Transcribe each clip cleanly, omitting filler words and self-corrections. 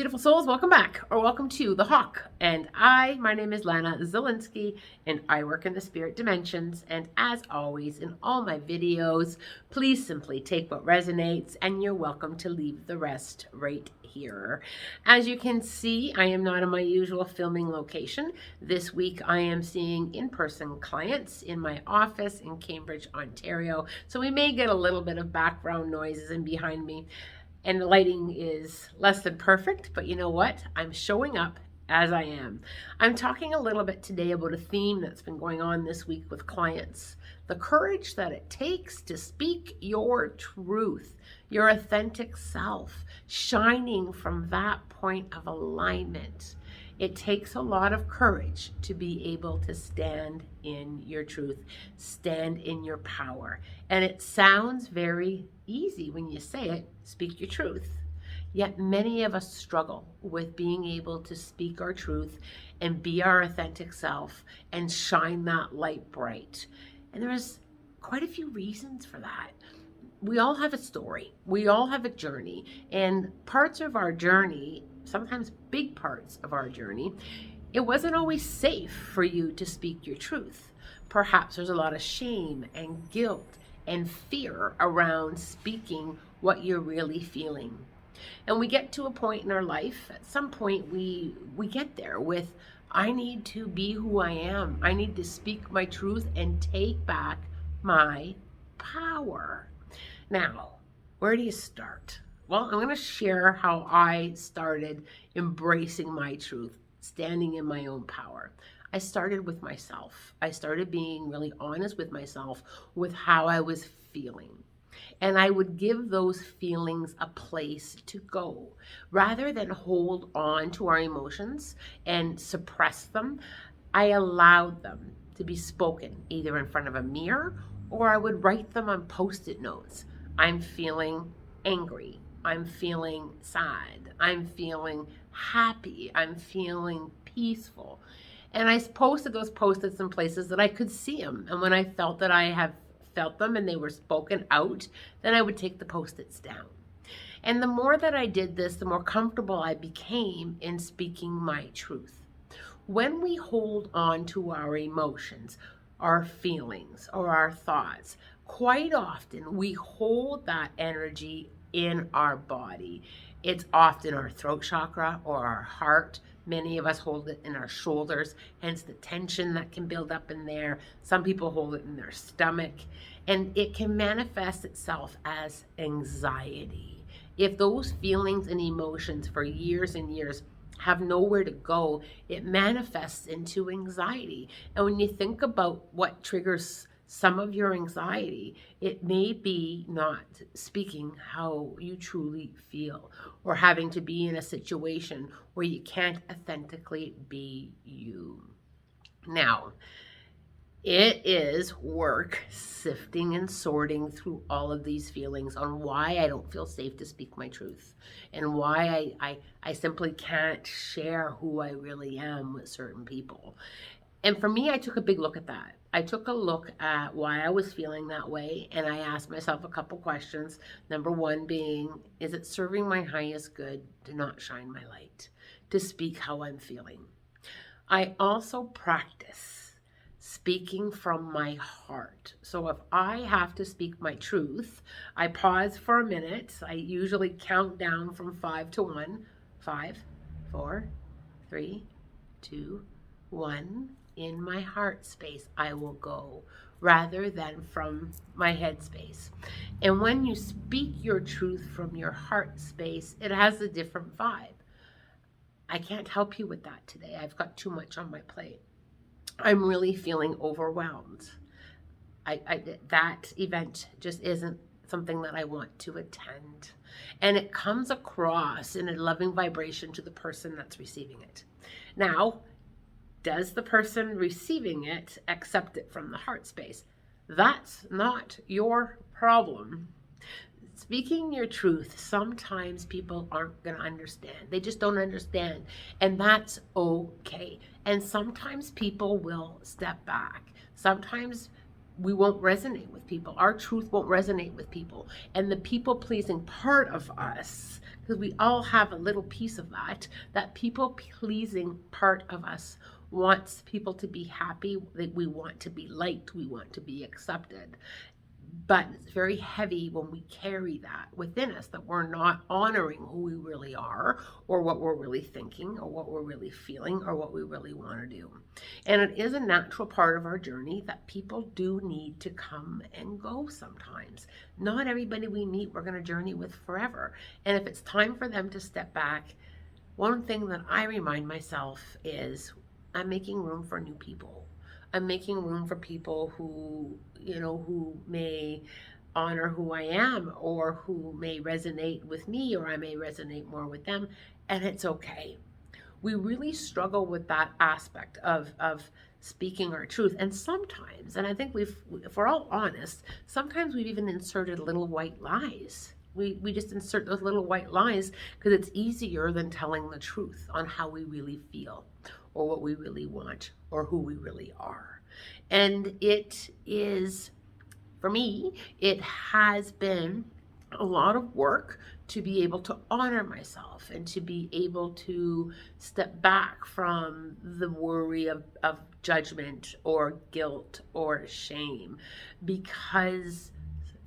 Beautiful souls, welcome back or welcome to The Hawk. And my name is Lana Zielinski, and I work in the spirit dimensions. And as always, in all my videos, please simply take what resonates, and you're welcome to leave the rest right here. As you can see, I am not in my usual filming location. This week, I am seeing in-person clients in my office in Cambridge, Ontario. So we may get a little bit of background noises in behind me. And the lighting is less than perfect, but you know what? I'm showing up as I am. I'm talking a little bit today about a theme that's been going on this week with clients. The courage that it takes to speak your truth, your authentic self, shining from that point of alignment. It takes a lot of courage to be able to stand in your truth, stand in your power. And it sounds very easy when you say it, speak your truth. Yet many of us struggle with being able to speak our truth and be our authentic self and shine that light bright. And there's quite a few reasons for that. We all have a story. We all have a journey. And parts of our journey, sometimes big parts of our journey, it wasn't always safe for you to speak your truth. Perhaps there's a lot of shame and guilt and fear around speaking what you're really feeling. And we get to a point in our life, at some point we get there with, I need to be who I am. I need to speak my truth and take back my power. Now, where do you start? Well, I'm going to share how I started embracing my truth, standing in my own power. I started with myself. I started being really honest with myself with how I was feeling. And I would give those feelings a place to go. Rather than hold on to our emotions and suppress them, I allowed them to be spoken either in front of a mirror, or I would write them on Post-it notes. I'm feeling angry. I'm feeling sad. I'm feeling happy. I'm feeling peaceful. And I posted those Post-its in places that I could see them. And when I felt that I have felt them and they were spoken out, then I would take the Post-its down. And the more that I did this, the more comfortable I became in speaking my truth. When we hold on to our emotions, our feelings, or our thoughts, quite often we hold that energy in our body. It's often our throat chakra or our heart. Many of us hold it in our shoulders, hence the tension that can build up in there. Some people hold it in their stomach, and it can manifest itself as anxiety. If those feelings and emotions for years and years have nowhere to go, it manifests into anxiety. And when you think about what triggers some of your anxiety, it may be not speaking how you truly feel, or having to be in a situation where you can't authentically be you. Now, it is work sifting and sorting through all of these feelings on why I don't feel safe to speak my truth, and why I simply can't share who I really am with certain people. And for me, I took a big look at that. I took a look at why I was feeling that way, and I asked myself a couple questions. Number one being, is it serving my highest good to not shine my light, to speak how I'm feeling? I also practice speaking from my heart. So if I have to speak my truth, I pause for a minute. I usually count down from 5 to 1. 5, 4, 3, 2, 1. In my heart space, I will go, rather than from my head space. And when you speak your truth from your heart space, it has a different vibe. I can't help you with that today. I've got too much on my plate. I'm really feeling overwhelmed. That event just isn't something that I want to attend. And it comes across in a loving vibration to the person that's receiving it. Now, does the person receiving it accept it from the heart space? That's not your problem. Speaking your truth, sometimes people aren't going to understand. They just don't understand. And that's okay. And sometimes people will step back. Sometimes we won't resonate with people. Our truth won't resonate with people. And the people-pleasing part of us because we all have a little piece of that people pleasing part of us wants people to be happy, that we want to be liked, we want to be accepted. But it's very heavy when we carry that within us, that we're not honoring who we really are, or what we're really thinking, or what we're really feeling, or what we really want to do. And it is a natural part of our journey that people do need to come and go sometimes. Not everybody we meet we're going to journey with forever. And if it's time for them to step back, one thing that I remind myself is I'm making room for new people. I'm making room for people who, who may honor who I am, or who may resonate with me, or I may resonate more with them, and it's okay. We really struggle with that aspect of speaking our truth. And sometimes, and I think if we're all honest, sometimes we've even inserted little white lies. We just insert those little white lies because it's easier than telling the truth on how we really feel, or what we really want, or who we really are. And it is, for me, it has been a lot of work to be able to honor myself, and to be able to step back from the worry of judgment, or guilt, or shame, because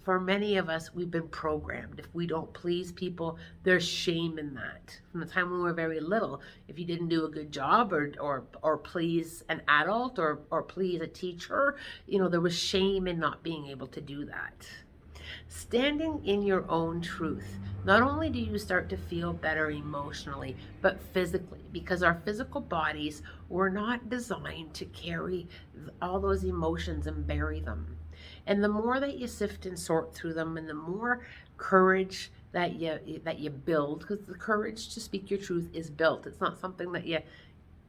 for many of us, we've been programmed. If we don't please people, there's shame in that. From the time when we were very little, if you didn't do a good job, or please an adult, or please a teacher, there was shame in not being able to do that. Standing in your own truth, not only do you start to feel better emotionally, but physically, because our physical bodies were not designed to carry all those emotions and bury them. And the more that you sift and sort through them, and the more courage that you build, because the courage to speak your truth is built. It's not something that you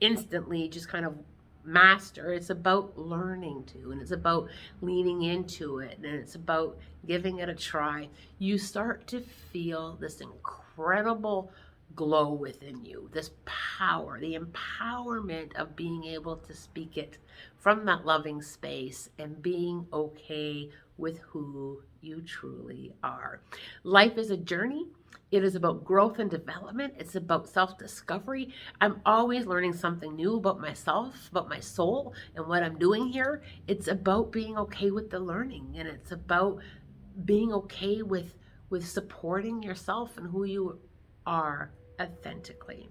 instantly just kind of master. It's about learning to, and it's about leaning into it, and it's about giving it a try. You start to feel this incredible glow within you, this power, the empowerment of being able to speak it from that loving space, and being okay with who you truly are. Life is a journey. It is about growth and development. It's about self-discovery. I'm always learning something new about myself, about my soul, and what I'm doing here. It's about being okay with the learning, and it's about being okay with supporting yourself and who you are authentically.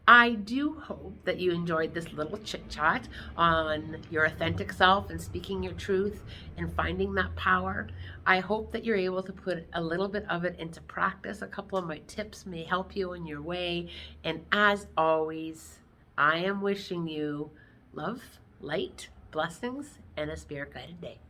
I do hope that you enjoyed this little chit chat on your authentic self, and speaking your truth, and finding that power. I hope that you're able to put a little bit of it into practice. A couple of my tips may help you in your way. And as always, I am wishing you love, light, blessings, and a spirit guided day.